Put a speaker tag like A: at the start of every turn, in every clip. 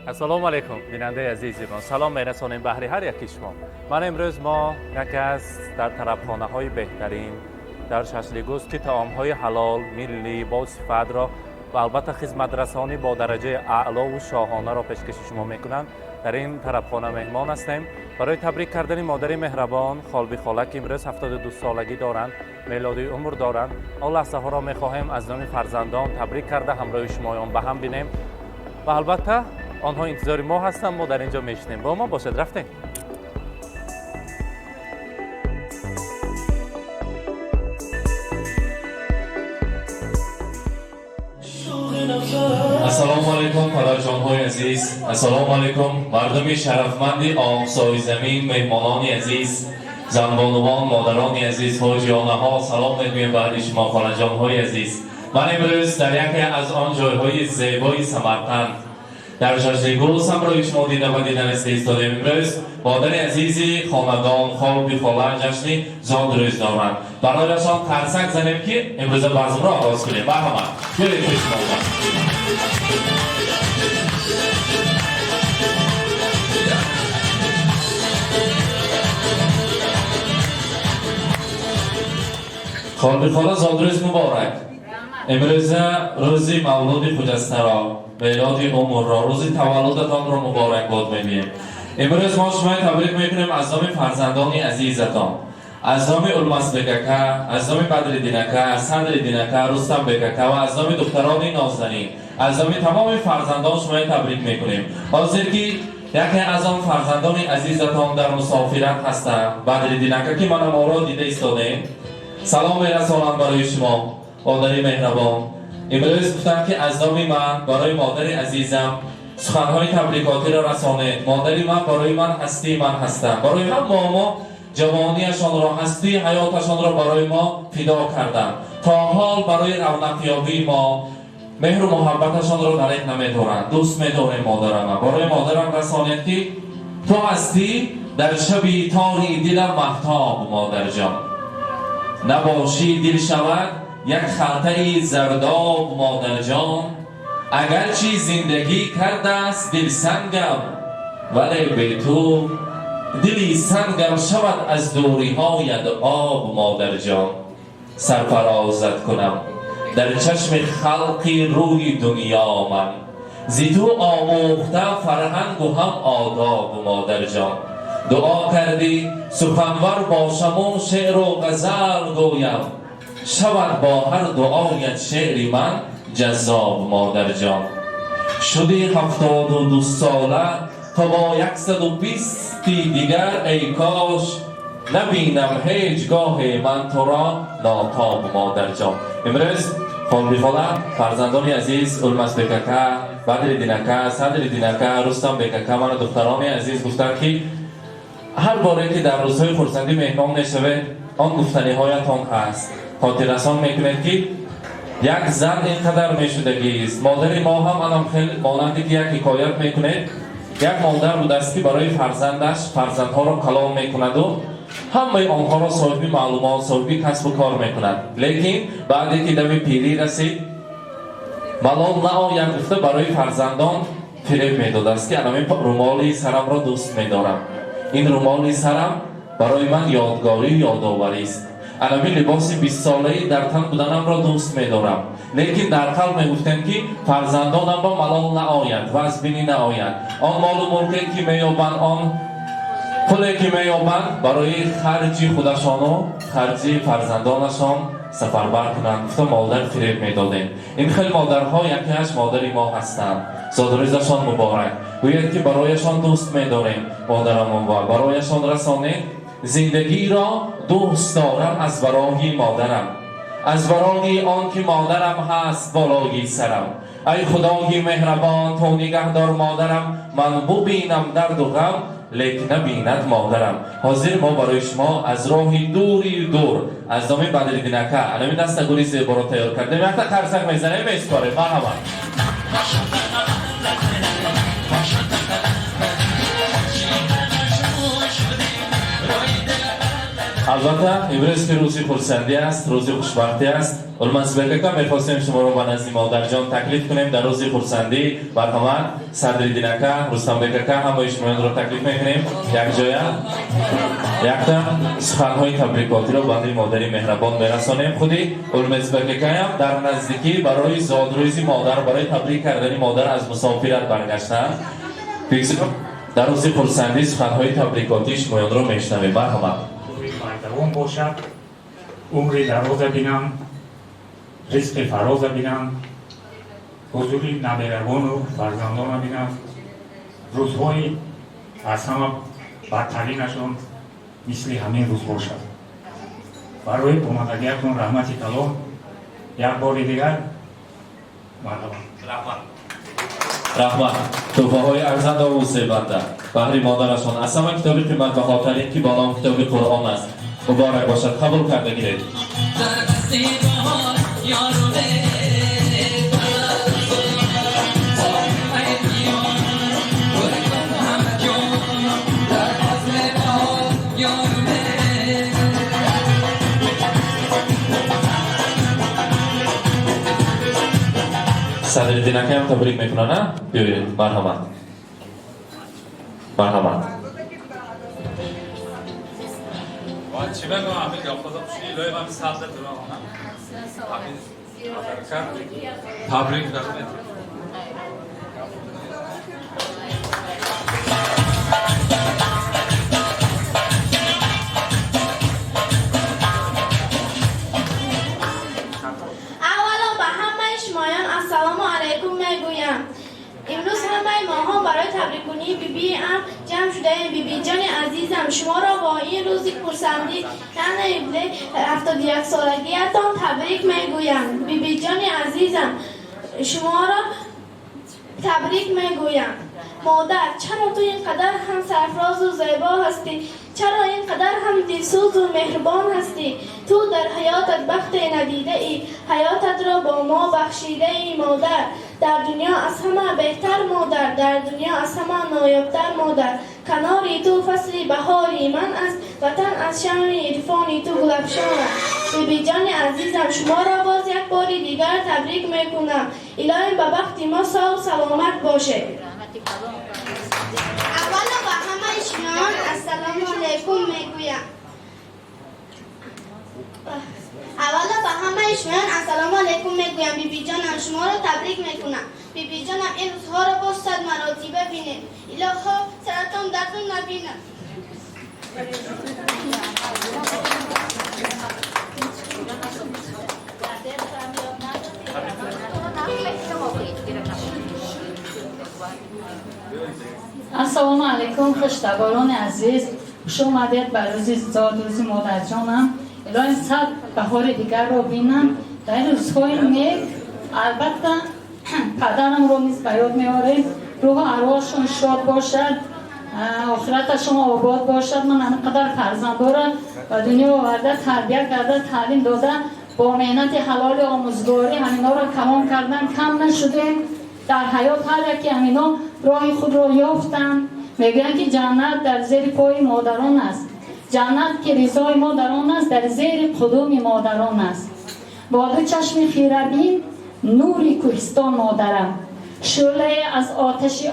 A: ассалому алайкум бинандаи азизимон, салом мерасонем баҳри ҳар яки шумо. Ман имрӯз мо яке аз дар тарабхонаҳои беҳтарин дар Шашлигӯз ки таомҳои ҳалол, миллӣ, босифатро ва албатта хизматрасонӣ бо дараҷаи аълову шоҳонаро пешкаши шумо мекунанд. дар ин тарабхона меҳмон ҳастем. барои табрик кардани модари меҳрабон холби хола ки имрӯз 72 солагӣ доранд, мелоди умр доранд, он лаҳзаҳоро мехоҳем аз номи фарзандон табрик карда ҳамроҳи шумоён ба ҳам бинем ва албатта онҳо интизори мо ҳастанд, мо дар ин ҷо мешинем. бо мо бошед, рафтем.
B: ассалому алайкум фароҷонҳои азиз, ассалому алайкум мардуми шарафманди оғсои замин, меҳмонони азиз, занбонувон, модарони азиз, ҳоҷиёнаҳо, салом мегӯем баъди шумо фароҷонҳои азиз. ман имрӯз дар яке аз он ҷойҳои зебои Самарқанд дар Шашлигӯз ҳамроҳи шумо дида ва диданиста истодем. имрӯз модари азизи хонадон холби хола ҷашни зодрӯз доранд. барояшон қарсак занем ки имрӯза базмро оғоз кунем. марҳамат, биёед пеши мо. холби хола зодрӯз муборак. имрӯза рӯзи мавлуди хуҷастаро, мелоди умрро, рӯзи таваллудатонро муборакбод мегӯем. имрӯз мо шуморо табрик мекунем аз номи фарзандони азизатон, аз номи Улмазбек-ака, аз номи Бадриддин-ака, Садриддин-ака, Рустамбек-ака ва аз номи духтарони нозанин, аз номи тамоми фарзандон шуморо табрик мекунем. ҳозир ки яке аз он фарзандони азизатон дар мусофират ҳастанд, Бадриддин-ака ки мана моро дида истодем, салом мерасонам барои шумо модари меҳрабон. имрӯз гуфтам ки аз номи ман барои модари азизам суханҳои табрикотиро расонед. модари ман барои ман ҳастии ман ҳастанд. барои ҳама мо ҷавониашонро, ҳастии ҳаёташонро барои мо фидо карданд. то ҳол барои равнақёбии мо меҳру муҳаббаташонро дарек намедоранд. дӯст медорем модарама. барои модарам расонед ки ту ҳастӣ дар шаби тори дилам маҳтоб модарҷон. набошӣ дил шавад як халтаи зардоб модарҷон. агарчи зиндагӣ кардааст дил сангам, вале бе ту дили сангам шавад аз дуриҳояд об модарҷон. сарфарозат кунам дар чашми халқи рӯи дунё ман, зи ту омӯхта фарҳангу ҳам одоб модарҷон. дуо кардӣ суханвар бошаму шеъру ғазал гӯям, шавад бо ҳар дуоят шеъри ман ҷаззоб модарҷон. шуди 72 сола то бо 120 дигар эй кош, набинам ҳеҷ гоҳе ман туро нотоб модарҷон. имрӯз холби хола фарзандони азиз Улмазбек-ака, Бадриддин-ака, Садриддин-ака, Рустамбек-ака, мана духтарони азиз гуфтанд ки ҳар боре ки дар рӯзҳои хурсандӣ меҳмон мешавед, он гуфтаниҳоятон ҳаст. хотиррасон мекунед ки як зан ин қадар мешудагист. модари мо ҳам алам хеле монанде ки як ҳикоят мекунед. як модар будааст ки барои фарзандаш фарзандҳоро калом мекунаду ҳамаи онҳоро соҳиби маълумот, соҳиби касбу кор мекунад. лекин баъде ки дами пирӣ расид, малол наояд гуфта барои фарзандон фиреб медодааст ки анами румоли сарамро дӯст медорам. ин румоли сарам барои ман ёдгорию ёдоварист. анами либоси 20 солаи дар тан буданамро дӯст медорам. лекин дар қалб мегуфтем ки фарзандонамро малол наояд, вазбинӣ наояд. он молу мулке ки меёбанд, он пуле ки меёбанд барои харҷи худашону харҷи фарзандонашон сафарбар кунанд. гуфта модар фиреб медодем. ин хел модарҳо якеаш модари мо ҳастанд. зодрӯзашон муборак. гӯяд ки барояшон дӯст медорем. модарамон барояшон расонед зиндагиро дӯст дорам аз барои модарам, аз барои он ки модарам ҳаст болои сарам. ай худои меҳрабон, ту нигаҳдор модарам, ман бубинам дарду ғам, лек набинад модарам. ҳозир мо барои шумо аз роҳи дури дур аз номи Бадриддин-ака анами дастагури зеборо тайёр кардем. якта қарсак мезанем, меспорем. марҳамат. البته امروز که روزی خورسندی است، روزی خوشبختی است. المنصبه که می‌خواستیم شما رو به نزد مادر جان تکلیف کنیم در روزی خورسندی. برهمان صدر دینکه رستم بیکه همه شما رو تکلیف می‌کنیم یک جای یک سخن‌های تبریکاتی رو به مادری مهربان می‌رسانیم. خودی المنصبه که هم در نزدیکی برای زادروزی مادر برای تبریک کردن مادر از مسافرت برگشتند. در روزی خورسندی سخن‌های تبریکاتی شما رو می‌شنویم. برهمان
C: دوام باشد، عمری دراز بینم، رزق فراز بینم، حضوری نبیرگان و فرزندان بینم، روزهای از همه بدترینشون مثل همین روز باشد. برای آمدگیتون رحمت کلام یک بار دیگر مرحبا.
B: رحمت توفه های ارزنده و سیبنده بهر مادرشان از همه کتاب قیمت بهاترین که با نام کتاب قرآن است مبارک باشد. قبول کرده گیرید. صدر دینکه هم تبریک میکنه نه؟ بیایید مرحمت مرحمت
A: چی بگم همین یا خدا خوشی لای من سبز دارم تبریک دارم.
D: امروز همه ماها برای تبریک‌گویی بیبی ام جمع شده. بیبی جان عزیزم شما را با این روزی خورسندی یعنی 71 سالگیتان تبریک میگویم. بیبی جان عزیزم شما را تبریک میگویم. مادر چرا تو اینقدر هم سرفراز و زیبا هستی؟ چرا اینقدر هم دلسوز و مهربان هستی؟ تو در حیاتت بخت ندیده ای، حیاتت را با ما بخشیده ای مادر. در دنیا از همه بهتر مادر، در دنیا از همه نایبتر مادر. کناری تو فصل بهاری من است، وطن از شمع عرفانی تو گلفشان است. بیبی جان عزیزم شما را باز یک بار دیگر تبریک میکنم. الهی به بخت ما سال سلامت باشه. اولا به همه شما السلام علیکم میگویم. اولا به همه شما السلام علیکم میگویم. بیبی جانم شما را تبریک میکنم. بیبی جانم این روزها را با صد مراتبه ببینید. الهی سرتان دردتان نبیند.
E: السلام علیکم خوشتباران عزیز، خوش آمدید به روز زادروزی مادر جانم. الهی صد بهار دیگر رو بینم. در روزهای نیک البته پدرم رو نیز به یاد میاریم. روح ارواحشون شاد باشد، آخرتشون آباد باشد. من اینقدر فرزندان را به دنیا آورده تربیت کرده تعلیم داده، با محنت حلال آموزگاری همینا را کمام کردن، کم نشدیم. در حیات هر یکی همینا راه خود را یافتن. میگویند که جنت در زیر پای مادران است. جنت که رضای مادران است در زیر قدم مادران است. با دو چشم خیربین نوری کوهستان مادرم، شعله از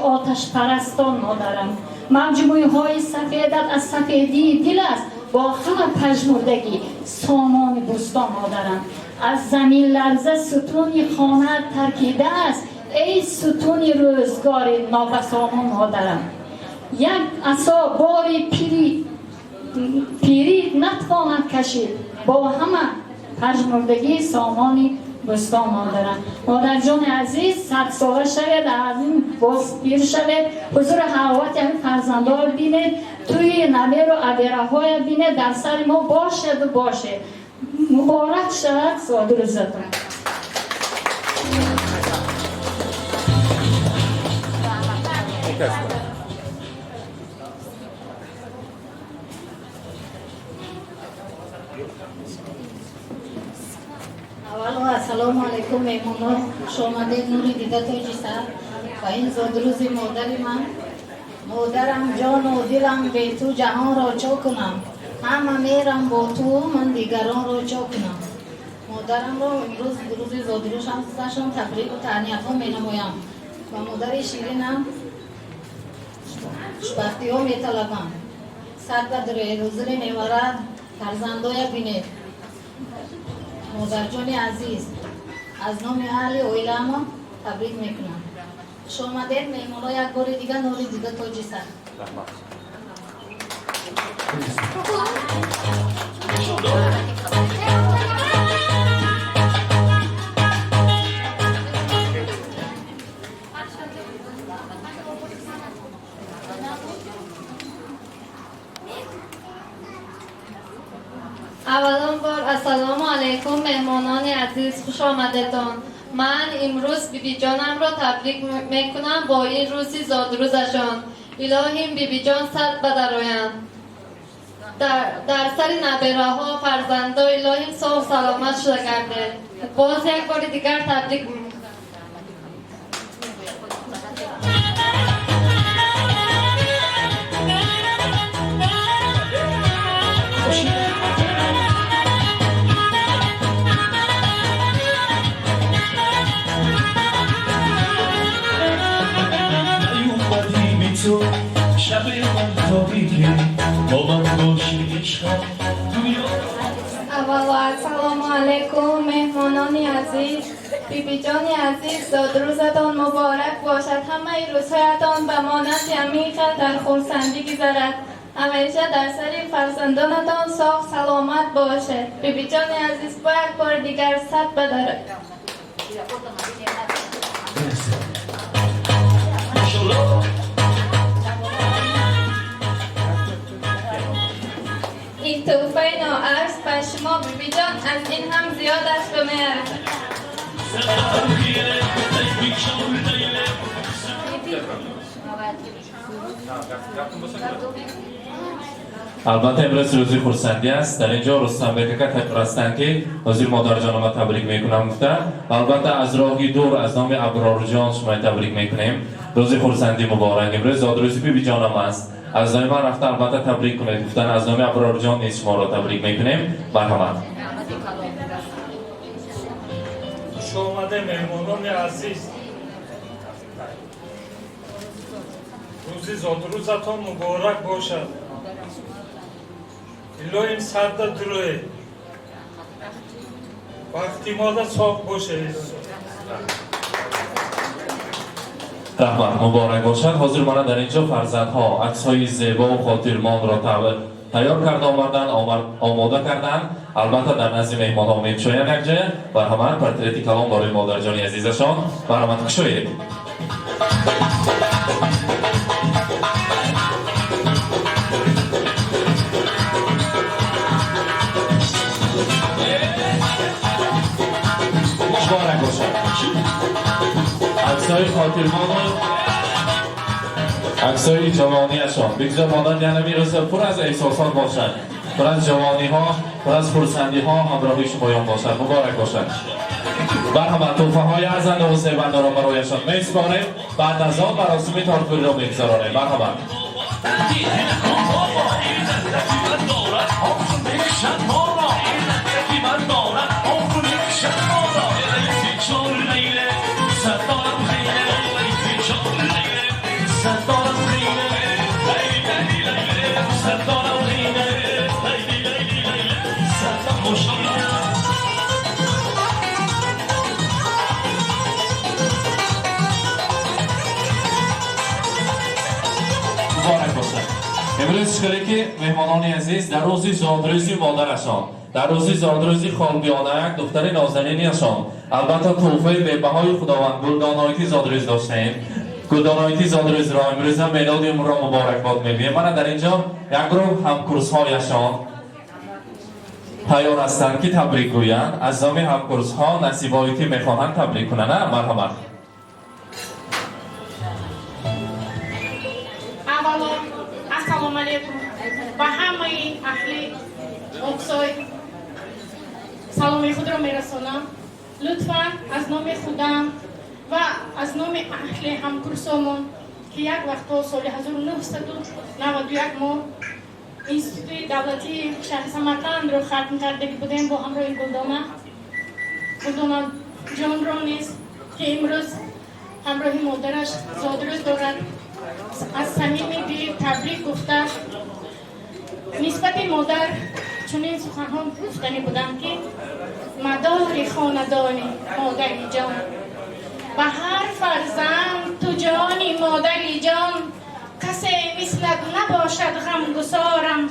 E: آتش پرستان مادرم. مجموعه های سفیدت از سفیدی دل است، با همه پژمردگی سامان بوستان مادرم. از زمین لرزه ستون خانه ترکیده است، ای ستون روزگار نابسامان مادرم. یک عصا بار پیری نتواند کشید، با همه پژمردگی سامانی بستان مادرم. مادر جان عزیز 100 ساله شوید، از این باز پیر شوید، حضور حلاوت همین فرزندان بینید، توی نمیر و عبیره های بینید، در سر ما باشد و باشه. مبارک شود زادروزتون.
F: اول السلام علیکم میمونات، خوش آمدید نوری دیده توی سر و این زادروز مادر من. مادرم جان و دلم به تو جهان را چو کنم، همه میرم با تو من دیگران رو چا کنم. مادرم رو امروز روز زادروز هم تبریک و تهنیت ها می نمایم و مادر شیرینم خوشبختی ها می طلبم. سر بدر حضور میورد فرزندای بینید. مادر جان عزیز از نام اهل اویلما تبریک میکنم. شما دید میمونا یک بار دیگه نوری دیگه تاجی سر.
G: اولین بار السلام علیکم مهمانان عزیز، خوش آمدتان. من امروز بیبی جانم را تبریک میکنم با این روزی زادروزشان. الهیم بیبی جان صد بدرآیند. در سر نبیره ها فرزندا الهیم صحب سلامت شده گردید. باز یک بار دیگر تبریک
H: شب من تابیگی با من باشی عشقم
D: اول السلام علیکم مهمانان عزیز، بیبی جان عزیز، زادروزتان مبارک باشد. همه روزهایتان به مانند همیشه در خرسندی گذرد. همیشه در سر فرزندانتان ساخت سلامت باشد. بیبی جان عزیز باید بار دیگر صد بدرد. این توفه ناعرض به شما بیبی جان از این هم زیاد است به میارزد.
B: البته امروز روزی خورسندی است. در اینجا رستم بک هستند که حضور مادر جان ما تبریک میکنم گفته. البته از راهی دور از نام ابرار جان شما تبریک میکنیم. روزی خورسندی مبارک. امروز زادروزی بیبی جانم است. از نام من رفته البته تبریک کنید. گفتن از نام ابرار جان نیز شما را تبریک میکنیم. مرحمت.
C: خوش آمده مهمانان عزیز. روزی زادروزتان مبارک باشد. الهیم صد دروی وقتی ماده صاحب باشه.
B: رحمت مبارک باشد. حاضر من در اینجا فرزندها عکس‌های زیبا و خاطرمان را تیار کرده آماده کردند. البته در نزد مهمان‌ها می‌شویند یک جای مرحمت پورتریت کلام برای مادر جان عزیزشان مرحمت کشوید. مبارک باشد. عکس‌های خاطرمان عکس‌های جوانی‌شان بگذار مادر جان میرسه پر از احساسات باشد، پر از جوانی‌ها، پر از خرسندی‌ها همراهی شمایان باشد. مبارک باشد. مرحمت توفه‌های ارزنده و زیبنده را برایشان می‌سپاریم. بعد از آن مراسم تارکوری را می‌گذرانیم. مرحمت. امروز شکلی که مهمانان عزیز در روزی زادروزی مادرشان، در روزی زادروزی خالبیانه دختر نازنینیشان، البته توفه به بهای خداوند گلدانایتی زادروز داشتیم. گلدانایتی زادروز را امروز هم میلاد امور را مبارکباد میگویم. من در اینجا یک گروه همکورس‌هایشان تیار هستند که تبریک گویند. از نام همکورس‌ها نصیب‌هایی میخواهند تبریک کنند. مرحمت.
I: السلام علیکم و همه اهل اقصای سلام خود را میرسانم. لطفا از نام خودم و از نام اهل همکورسامون که یک وقتا سال 1991 ما اینستیتوی دولتی شهر سمرقند رو ختم کرده بودیم با همراه گلدونا جان رو نیز که امروز همراه مادرش زادروز دارد از صمیم دل تبریک گفته نسبت مادر چنین سخنها گفتنی بودم که مدار خاندانی مادری جان به هر فرزند تو جانی مادری جان کسی مثلت نباشد غمگسارم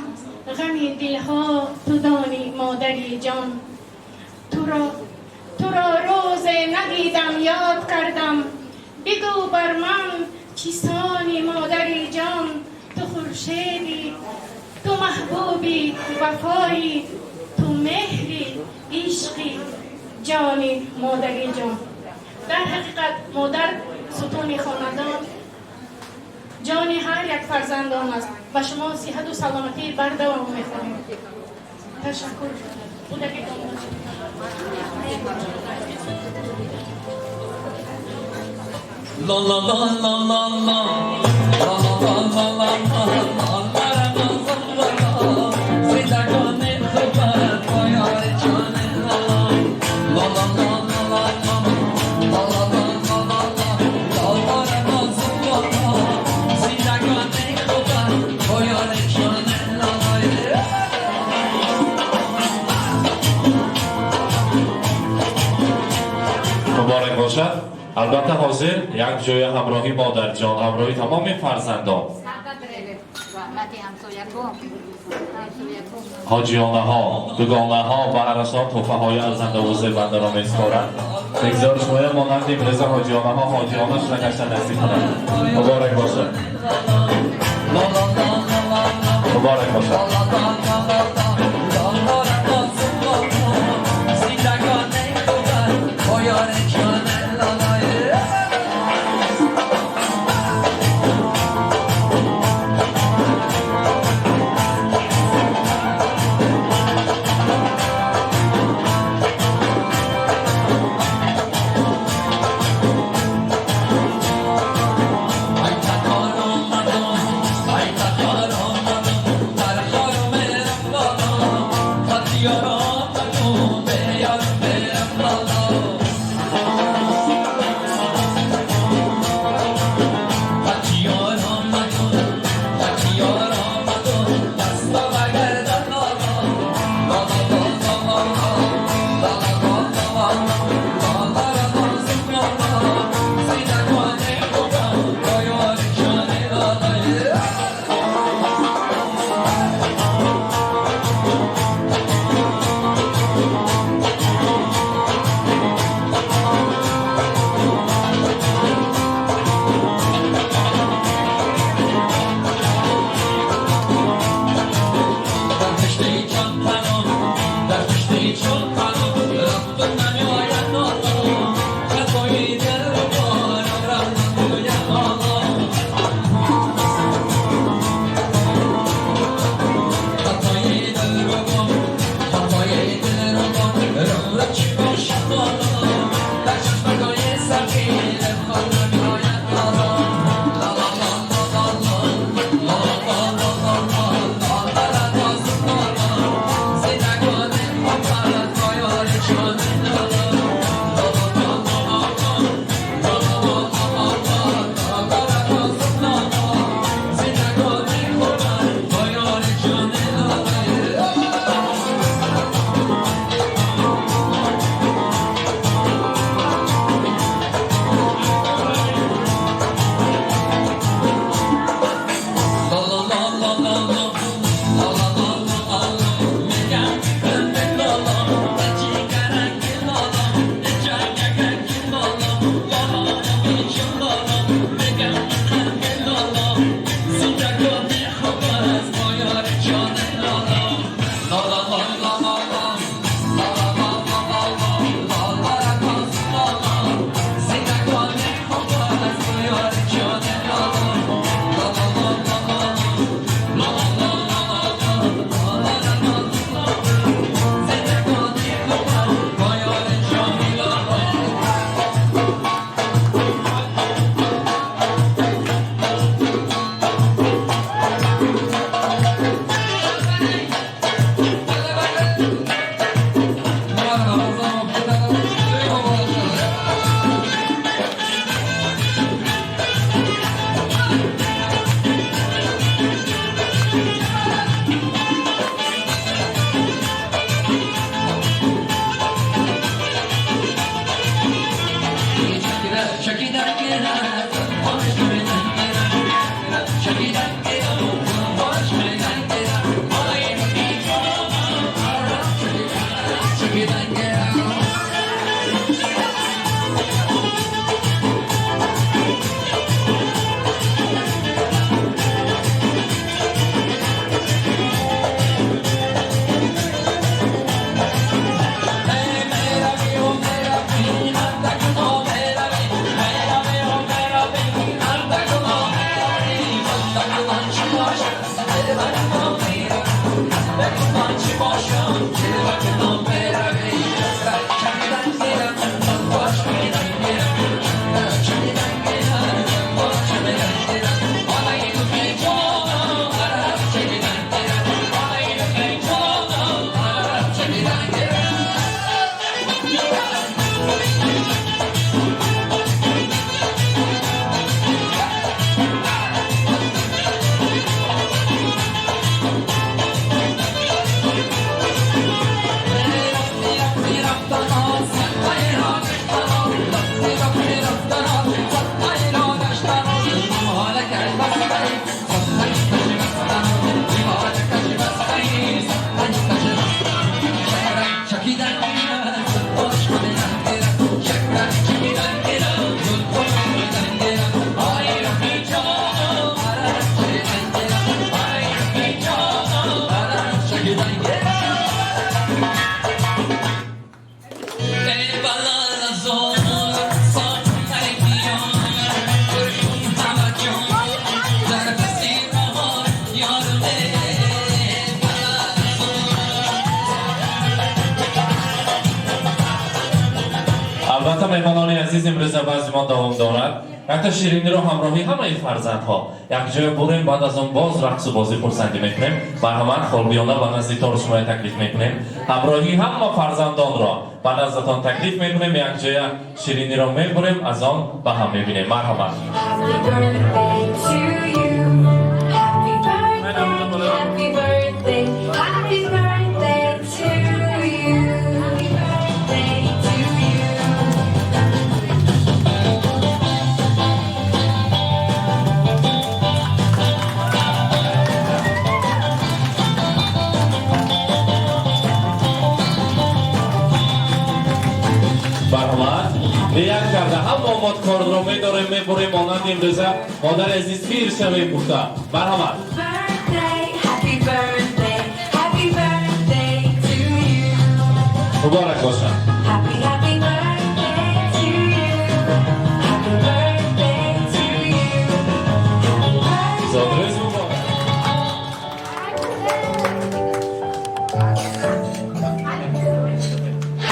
I: غم دلها تو دانی مادری جان تو را روز ندیدم یاد کردم بگو بر من چیستانی مادری جان تو خورشیدی تو محبوبی وفایی تو مهری عشقی جانی مادری جان در حقیقت مادر ستون خاندان جانی هر یک فرزندان است و شما صحت و سلامتی بردوام می‌خواهیم. تشکر. خدا
H: La la la la la la la la la la
B: مبارک باشد. البته حاضر یک جای همراهی مادر جان، همراهی تمام فرزندان، حاجیانه ها، دوگانه ها و عرصان توفه های ارزنده و زیبنده را می‌سپارند. بگذار شما مانند امروز حاجیانه ها حاجیانش را گشتن نصیب کنند. مبارک باشد. مبارک باشد. البته مهمانان عزیز امروز بعضی ما دوام دارد. یک تا شیرینی رو همراهی همه فرزندها یک جای بریم، بعد از اون باز رقص و بازی خرسندی میکنیم. مرحمت خالبیانه و نزد تو رو شما تکلیف میکنیم. همراهی همه فرزندان را بعد از اتان تکلیف میکنیم، یک جای شیرینی رو میبریم، از آن به هم میبینیم. مرحمت. یک کرده هم آماد کار رو میداریم میبریم مانند امروزه مادر عزیز پیر شویم گفته. مرحمت. مبارک باشد. زادروز مبارک.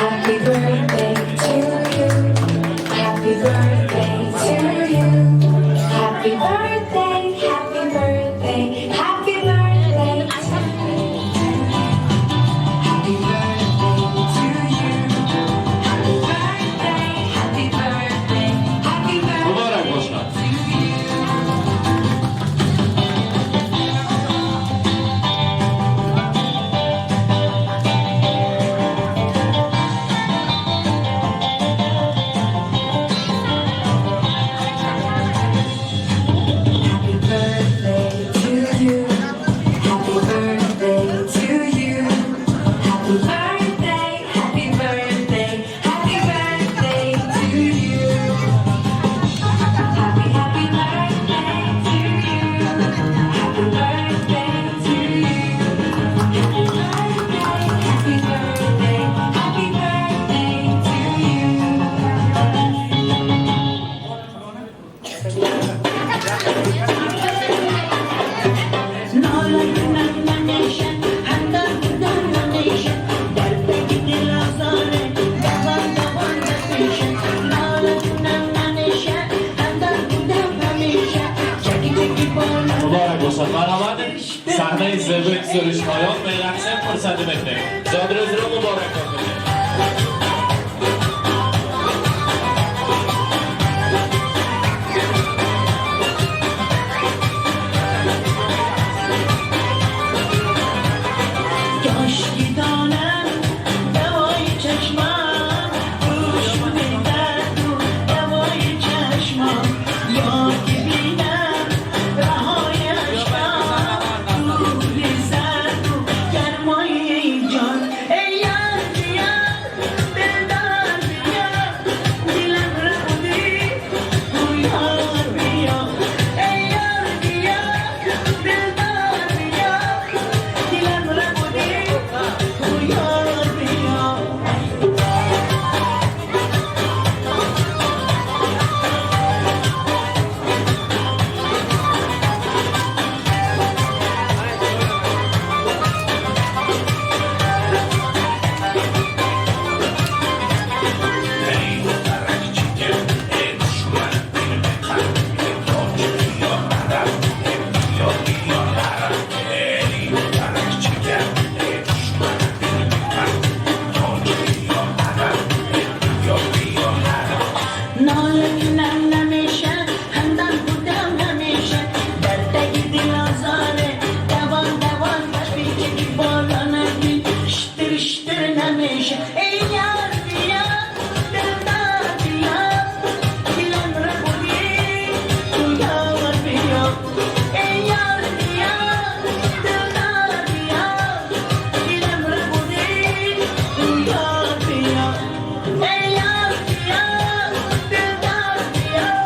J: Happy birthday to you. Happy birthday to you. Happy birthday, happy birthday, happy birthday to you. Happy birthday to you. Happy birthday, happy birthday, happy
B: مبارک
J: birthday
B: باشد.
J: to you. Happy birthday to you. Happy birthday to you. Happy birthday, happy birthday, happy birthday to you. Happy birthday to you. Happy birthday to you. Happy birthday, happy birthday to you.
B: مبارک باشد. مرحمت. صحنه زیبای زرشمایان میرقصیم فرصتی میکنیم. زادروز رو مبارک باشید.
J: دوای چشمم روش بودی درد و دوای نم نمیشه همدم بودم همیشه دردگی دل آزاره دوان دوان باش بیگی بالا نبین شتر شتر نمیشه ای یار بیا دلدار بیا دلم رو بودی تو یار بیا ای یار بیا دلدار بیا دلم رو بودی تو یار بیا ای یار بیا دلدار بیا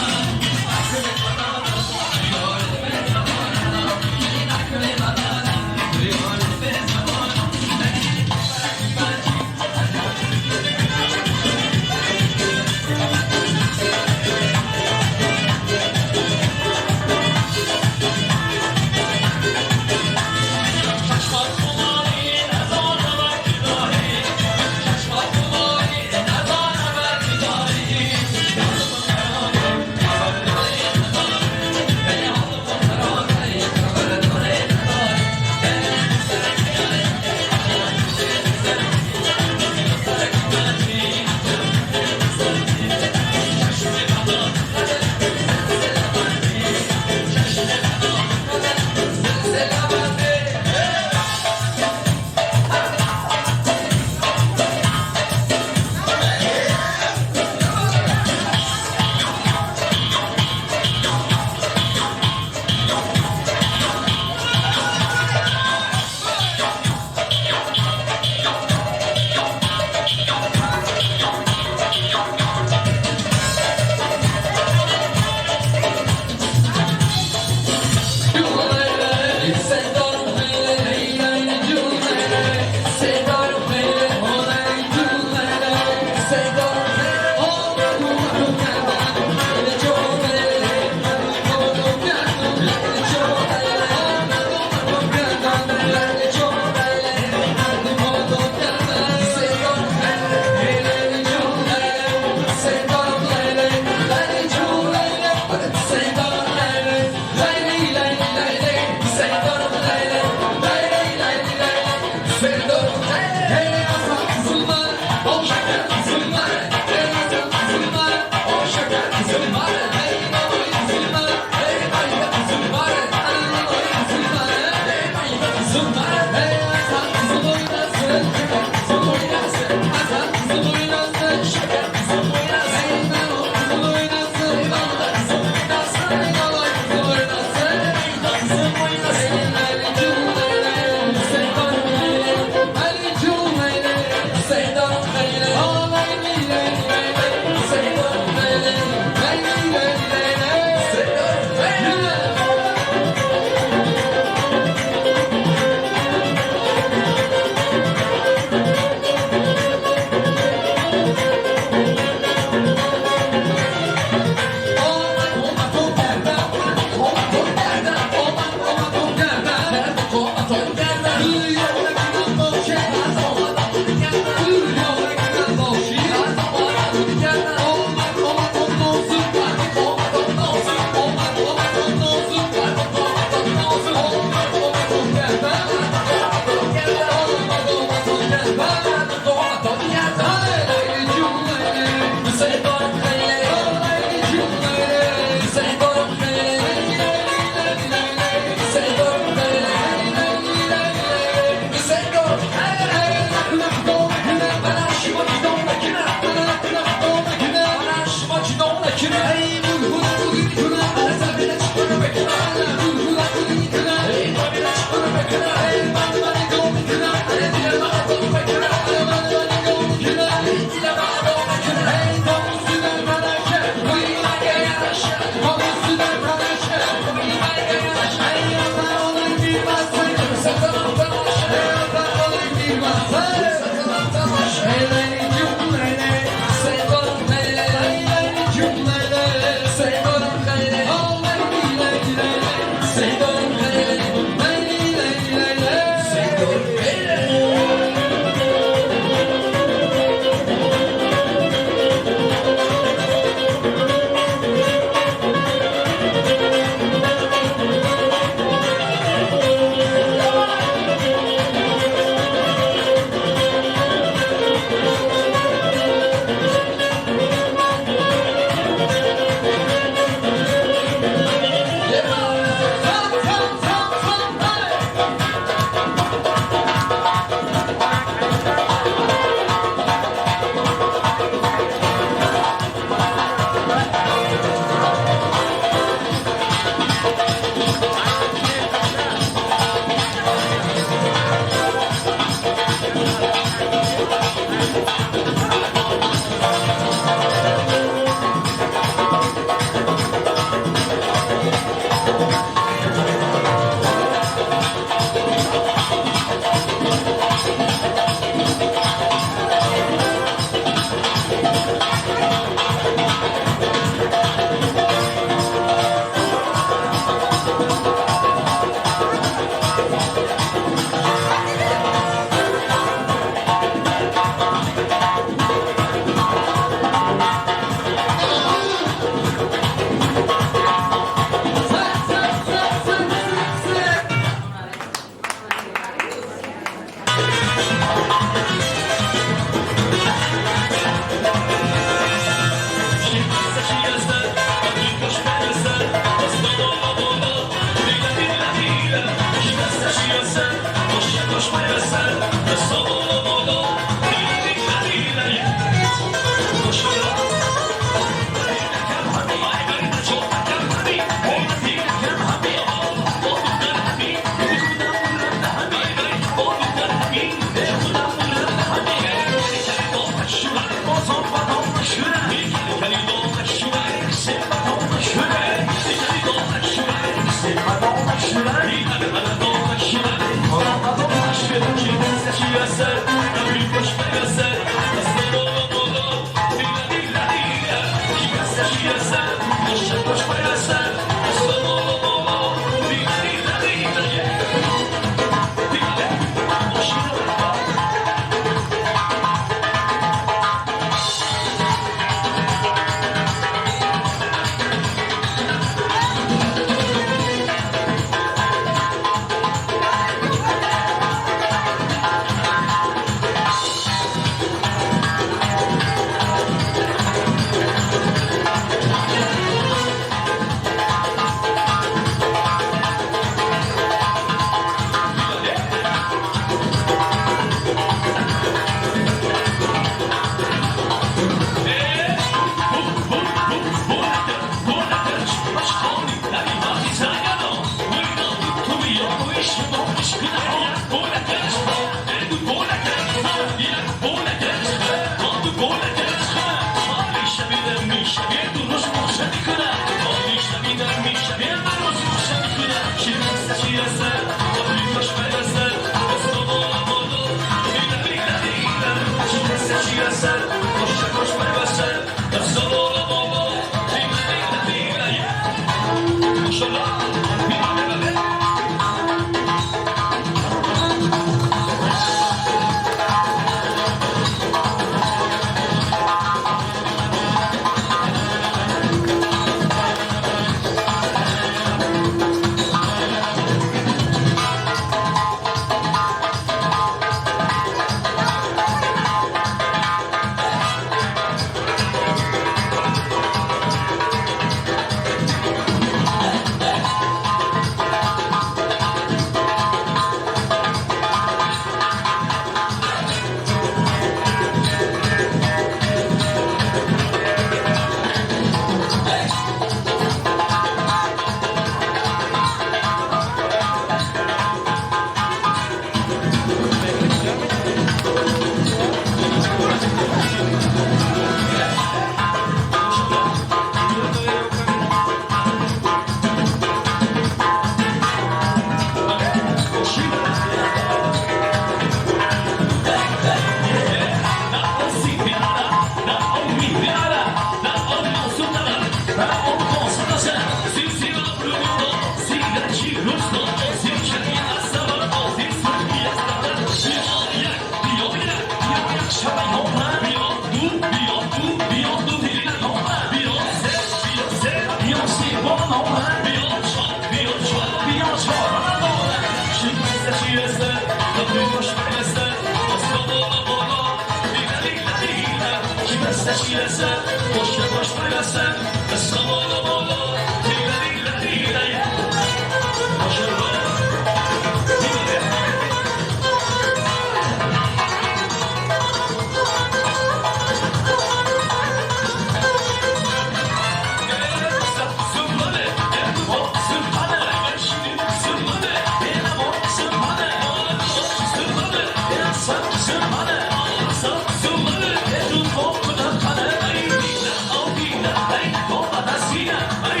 H: Ay,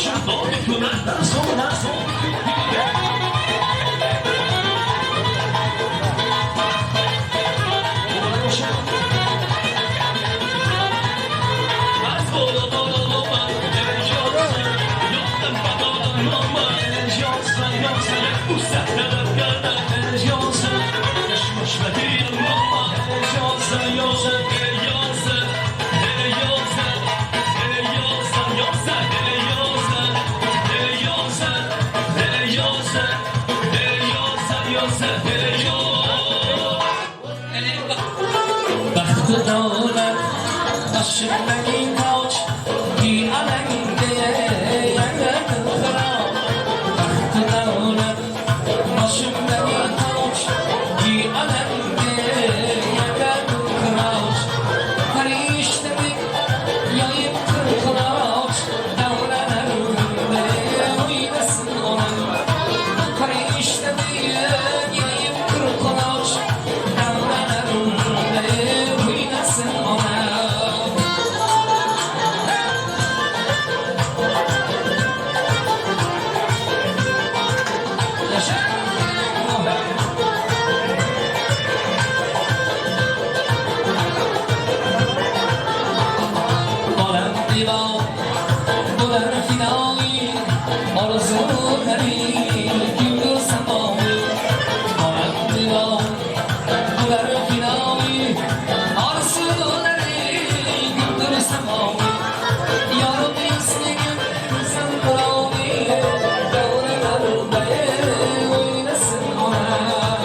H: شفا میکنن نسو از بالا بالا من یادم بدادم من یاسا یک بوست ندم کردم یاسا کشمش ندیم من یاسا یاسا وقت دولت باشم نگین تاج دی علنگه یکت خراب وقت دولت باشم نگین تاج دی علنگه یکت خراب پریشته بی یایب خراب دولت نرونده ویدسن آنم پریشته بی یایب خراب دولت نرونده ویدسن آنم بلند فینایی آرزو نبی گیلو سمامی بلند دیوان بلند فینایی آرزو نبی گیلو سمامی یارو بیسنگم سنگرامی دور نرده وینسن آنم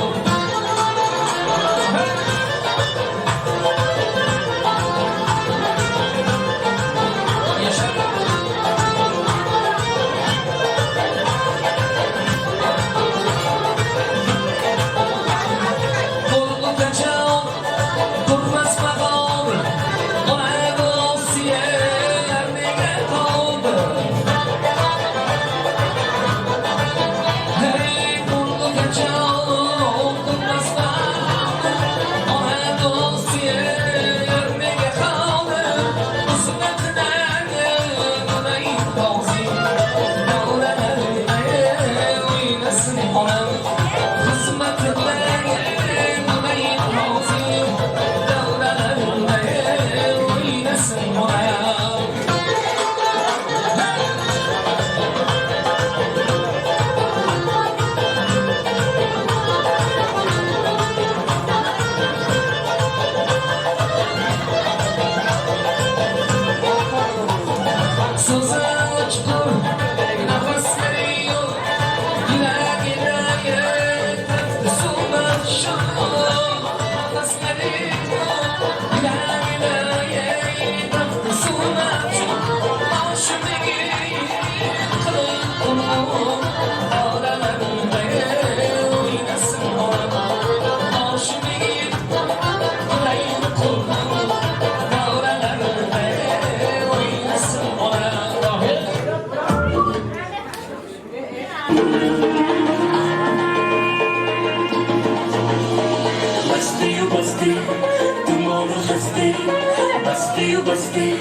J: بستی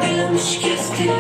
J: دلم شکستی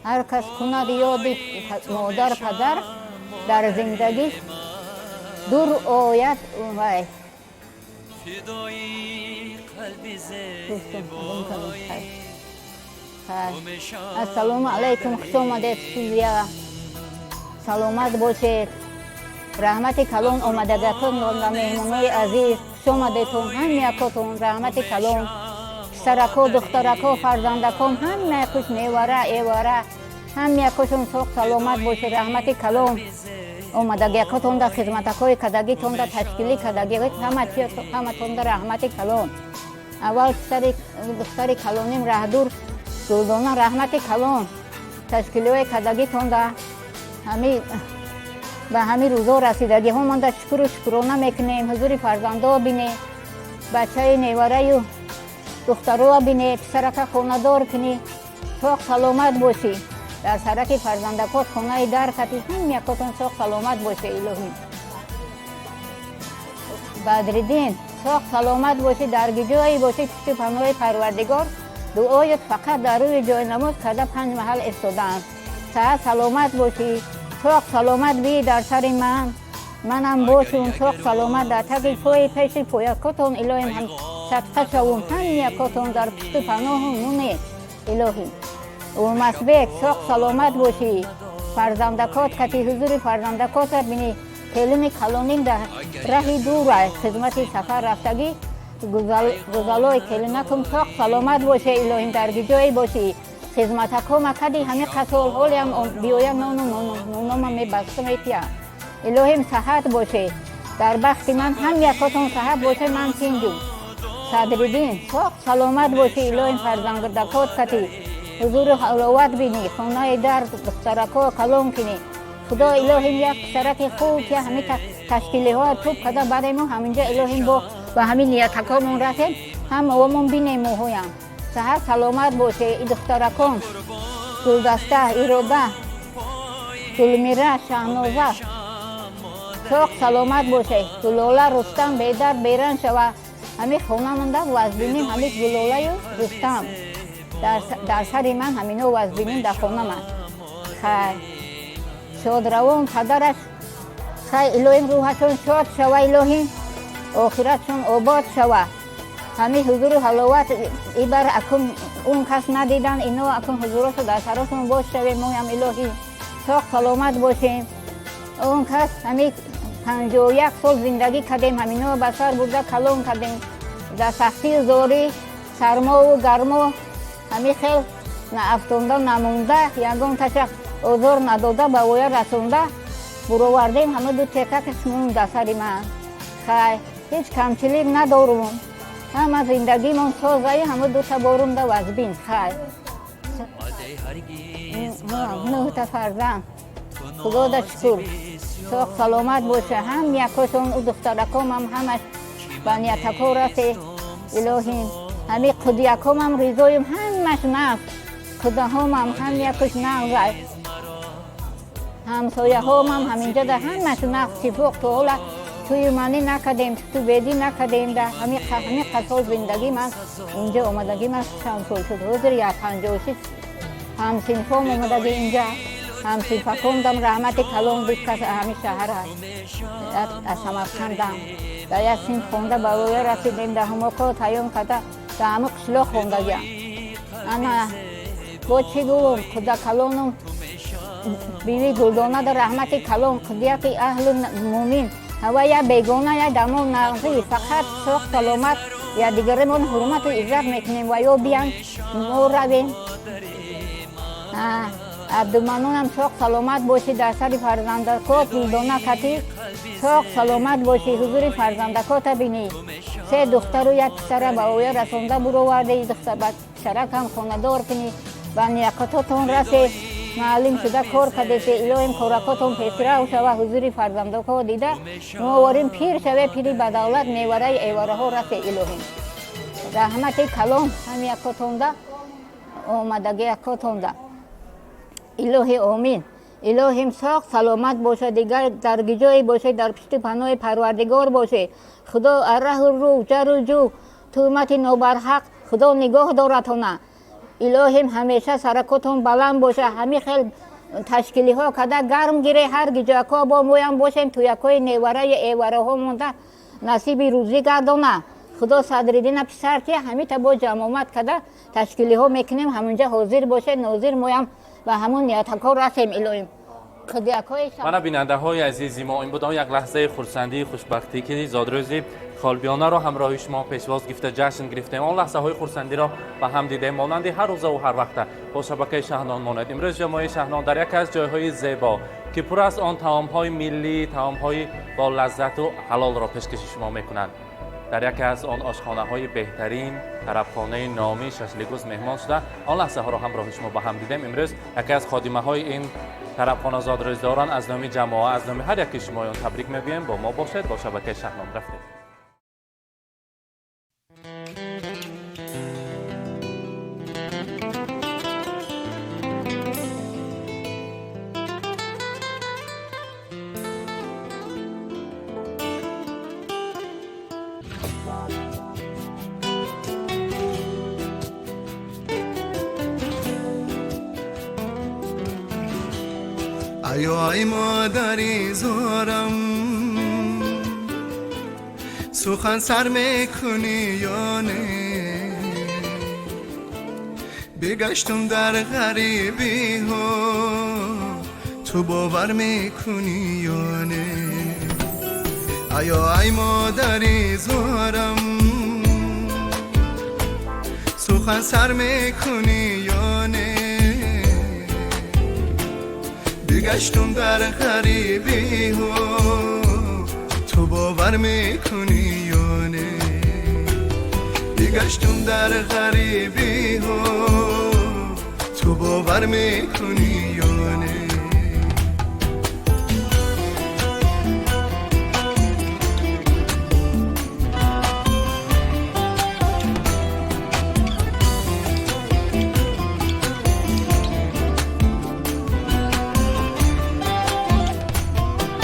K: هر کس کند یاد مادر پدر در زندگی دور آید وای السلام علیکم خوش آمدید سوزیا سلامت باشید رحمت کلان آمدگتون و مهمانای عزیز خوش آمدیتون هم یکاتون رحمت کلان سرکو دخترکو فرزندکم هم یکوش نیواره ایواره هم یکوشون سوق سلامت باشید رحمت کلان آمدگیتون در خدمتکوی کدگیتون در تشکیلی کدگی همه تون در رحمت کلان اول دختر کلانیم رهدور دولدانا رحمت کلان تشکیلی کدگیتون در به همین روزا رسیدگی ها من در شکر و شکرانه میکنیم حضور فرزنده بینیم بچه نیوره و دخترها بینیم پسرک خانه دار کنی ساق سلامت باشی در سرک فرزندکات خانه در کتی هم یکاتون ساق سلامت باشه الهی بدردین ساق سلامت باشی در گجایی باشی پشت پناه پروردگار دعایت فقط در روی جای نماز کرده 5 محل استادن صحت سلامت باشی ساق سلامت بی در سر منم باشون ساق سلامت در تک پای پیش پویکاتون الهی هم صدقه شوم هم یکاتون در پشت پناه نونه الهی و مسبک ساق سلامت باشی فرزندکات کتی حضور فرزندکات بینی کلم کلانیم در راه دور خدمت سفر رفتگی گزالای کلمکم ساق سلامت باشه الهیم در گجای باشی خدمتکم کدی همه قصول حالی هم بیایم نونم می بستم ایتیا الهیم صحت باشه در بخت من هم یکاتون صحت باشه من سینجو صدردین ساق سلامت باشه الهیم فرزندکات کتی حضور حلاوت بینی خانه در دخترکا کلام کنی خدا الهیم یک سرک خوب که همه تشکیلی ها توب کده برای ما همینجا الهیم با و همین نیتکامون رسیم هم اومون بینیم موهویم صحت سلامت باشه ای دخترکان گلدسته ایروبه گلمیره شهنازه ساق سلامت باشه گلوله رستم بیدر بیرن شوه همه خونه من در وزبینیم همه گلوله و رستم در سر من همینو وزبینیم در خونه من خیلی شاد روان پدرش خیلی الهیم روحتون شاد شوه الهیم آخرتشون آباد شوه همه حضور و حلاوت ایبر اکم اون کس ندیدن اینو اکم حضورش در سرشون باش شویم ما هم الهی ساق سلامت باشیم اون کس همه 51 سال زندگی کردیم همینو به سر برده کلام کردیم در سختی زوری سرما و گرما همه خیلی افتونده نمونده یکم تشک اوزار نداده به اویا رسونده برووردیم همه دو تککش مونده سر من خیلی هیچ کمچلیک ندارم همه زندگی من سازه همه دو تا بارم ده وزبین خیلی نه تا فرزند خدا ده شکر ساق سلامت باشه هم یکاشون او دخترکام هم همش بانیتکا رسه الهیم همه قدیکام هم ریزایم همش نفت خدا هم یکش نفت همسایه هم همینجا ده همش نفت شفاق تو حالا توی منی نکردیم تو بیدی نکردیم ده همه قصال زندگی من اینجا آمدگی من چند سال شد حضر یا 56 هم سنفام آمدگی اینجا هم سنفکم دم رحمت کلام بود که همه شهر هست از سمرقندم در یک سنف خونده به روی رسیدیم در همه که تایون کرده در همه قشلا خونده گیم انا با چی گویم خدا کلانم بیوی گلدانه در رحمت کلام خدیا که اهل مومین هوا یا بیگانه یا دمون نغزی فقط ساق سلامت یا دیگره من حرمت و عزت میکنیم و یا بیان ما رویم عبدالمنون هم ساق سلامت باشی در سر فرزندکات گلدانه کتی ساق سلامت باشی حضور فرزندکات بینی 3 دختر و 1 پسر به اویا رسونده برآورده دختر پسرک هم خانه دار کنی و نیاکاتتون رسی معلم شده کار کرده که الهیم کارکاتون پیسره شوه حضور فرزندکات دیده ما واریم پیر شوه پیری بدولت میوره ایواره ها رسی الهیم رحمت کلام هم یکاتون ده آمدگی یکاتون ده الهی آمین الهیم ساق سلامت باشه دیگر در گجای باشه در پشت پناه پروردگار باشه خدا اره رو جر و جو تومت نوبرحق خدا نگاه دارتونه الهیم همیشه سرکتون بلند باشه. همین خیلی تشکیلی ها کده گرم گیره هر گیجا که با مویم باشیم تو یکای نیوره یا ایوره ها مونده نصیب روزی گردانه. خدا صدریدین پسر که همین تا با جمعیت کده تشکیلی ها میکنیم همونجا حاضر باشه ناظر مویم و همون نیت کار رسیم الهیم.
A: من بیننده های عزیزی ما این بود یک لحظه خرسندی خوشبختی که زادروزی خالبیانه را همراه شما پیشواز گفته جشن گرفتیم. آن لحظه های خرسندی را با هم دیدیم مانند هر روز و هر وقت با شبکه شهنان ماند. امروز جامعه شهنان در یک از جایهای زیبا که پر از آن طعام های ملی، طعام های با لذت و حلال را پیشکش شما میکنند. در یکی از آن آشخانه های بهترین طربخانه نامی ششلیگوز مهمان شده آن لحظه ها را همراه شما با هم دیدیم. امروز یکی از خادمه های این طربخانه زادروزداران از نام جماعت از نام هر یکی شمایان تبریک میگویم. با ما باشید، با شبکه شهنام رفتیم.
L: ای مادری زارم سخن سر میکنی یا نه؟ بگشتم در غریبی ها تو باور میکنی یا نه؟ ای مادری زارم سخن سر میکنی یا نه؟ بگشتم در غریبی ها تو باور میکنی یا نه؟ بگشتم در غریبی ها تو باور میکنی یا نه؟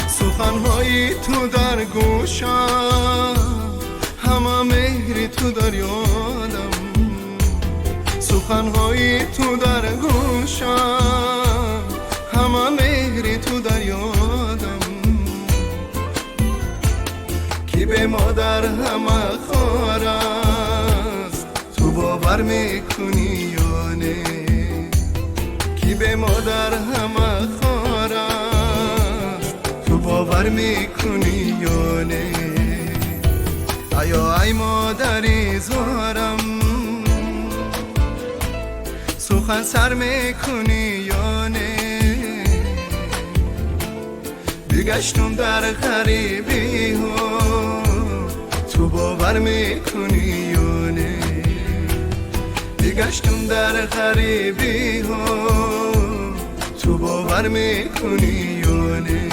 L: سخنهای تو در گوشم همه مهری تو در یادم. سخنهای تو در گوشم همه مهری تو در یادم. کی به مادر همه خوار است تو باور میکنی یا نه؟ کی به مادر همه خوار است تو باور میکنی یا نه؟ ای مادری زارم سخن سر میکنی یا نه؟ بگشتم در غریبی ها تو باور میکنی یا نه؟ بگشتم در غریبی ها تو باور میکنی یا نه؟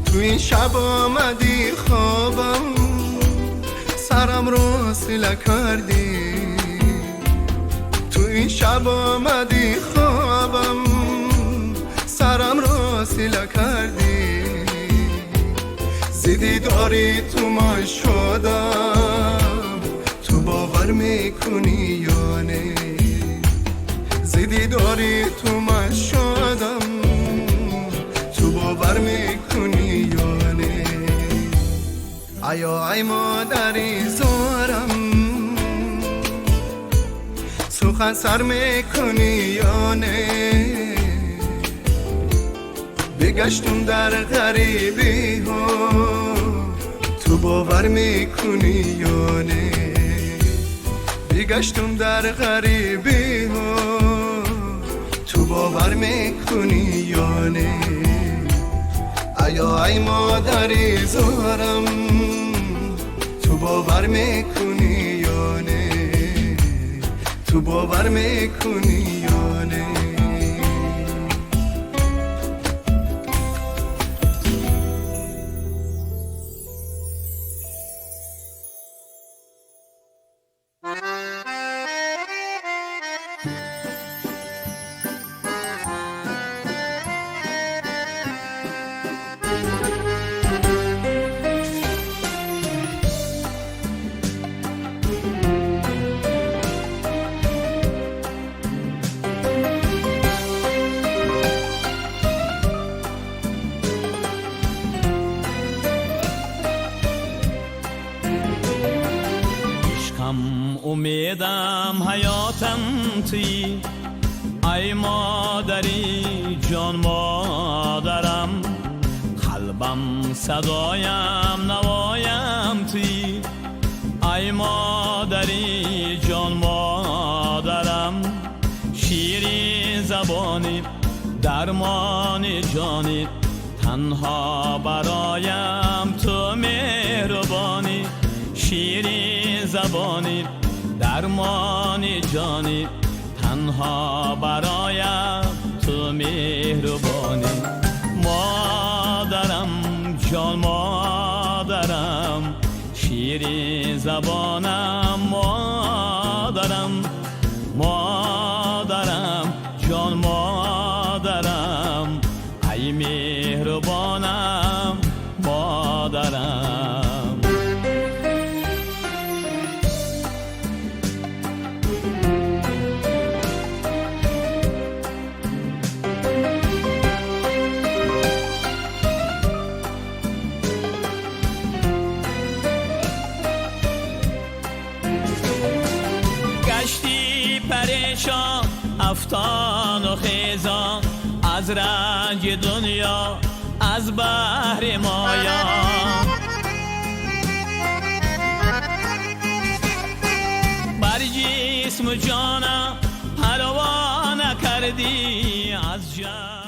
L: تو این شب آمدی خوابم سرم رو سله کردی. تو این شب آمدی خوابم سرم رو سله کردی. زیدی داری تو من شدم تو باور میکنی یا نه؟ زیدی داری تو من شدم تو باور میکنی یا نه؟ ای مادری زارم سخن سر میکنی یا نه؟ بگشتم در غریبی ها تو باور میکنی یا نه؟ بگشتم در غریبی ها تو باور میکنی یا نه؟ ای مادری زارم تو باور میکنی یا نه؟ تو باور میکنی یا نه؟
H: امیدم حیاتم توی ای مادری جان مادرم قلبم صدایم نوایم توی ای مادری جان مادرم شیرین زبانی درمان جانی تنها برایم تو مهربانی شیرین زبانی درمان جانی تنها برایم تو مهربانی مادرم جان مادرم شیرین زبانم مادرم مادرم جان مادرم ای مهربانم مادرم گشتی پریشان افتان و خیزان از رنج دنیا از بحر مایا بر جسم و جانم پروانه کردی از جان